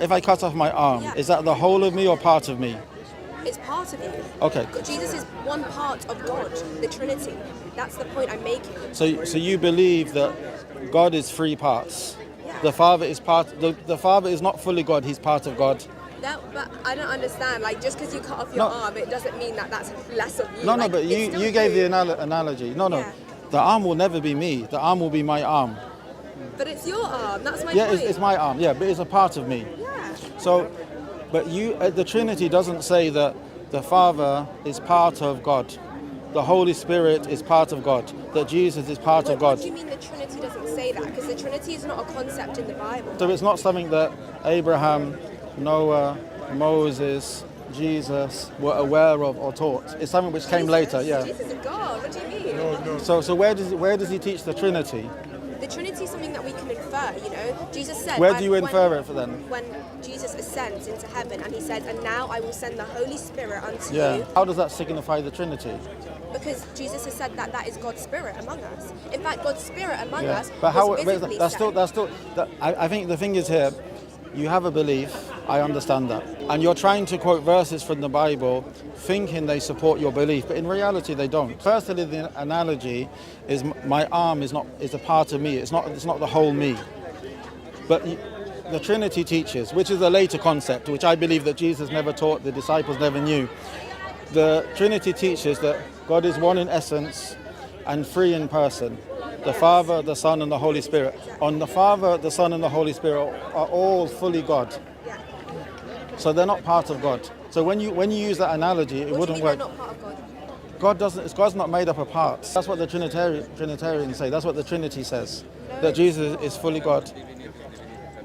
If I cut off my arm, Yeah. is that the whole of me or part of me? It's part of you. Okay. Jesus is one part of God, the Trinity. That's the point I'm making. So you believe that God is three parts. Yeah. The Father is the Father is not fully God, he's part of God. No, but I don't understand. Like, just because you cut off your No. arm, it doesn't mean that that's less of you. No, Like, but it's you still gave the you. analogy. No. Yeah. The arm will never be me. The arm will be my arm. But it's your arm. That's my Yeah, point. it's my arm. Yeah, but it's a part of me. Yeah. So, but the Trinity doesn't say that the Father is part of God. The Holy Spirit is part of God. That Jesus is part of What God. do you mean the Trinity doesn't say that? Because the Trinity is not a concept in the Bible. So it's not something that Abraham, Noah, Moses, Jesus were aware of or taught. It's something which came later. Yeah. Jesus is God. What do you mean? So where does he teach the Trinity? The Trinity is something that we can infer, you know? Jesus said... Where do you infer it for then? When Jesus ascends into heaven and he says, and now I will send the Holy Spirit unto Yeah. you. How does that signify the Trinity? Because Jesus has said that is God's Spirit among us. In fact, God's Spirit among us But how? was visibly That's still. sent. I think the thing is here. You have a belief. I understand that, and you're trying to quote verses from the Bible, thinking they support your belief, but in reality they don't. Firstly, the analogy is my arm is a part of me. It's not the whole me. But the Trinity teaches, which is a later concept, which I believe that Jesus never taught, the disciples never knew. The Trinity teaches that God is one in essence and three in person. The Father, the Son, and the Holy Spirit. On the Father, the Son, and the Holy Spirit are all fully God. Yeah. So they're not part of God. So when you use that analogy, it What wouldn't do you mean work. they're not part of God? God's not made up of parts. That's what the Trinitarians say. That's what the Trinity says. That Jesus is fully God.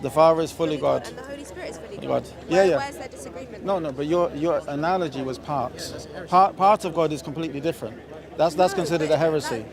The Father is fully God. And the Holy Spirit is fully God. God. Yeah. Where's their disagreement? No, but your analogy was parts. Part of God is completely different. That's considered a heresy.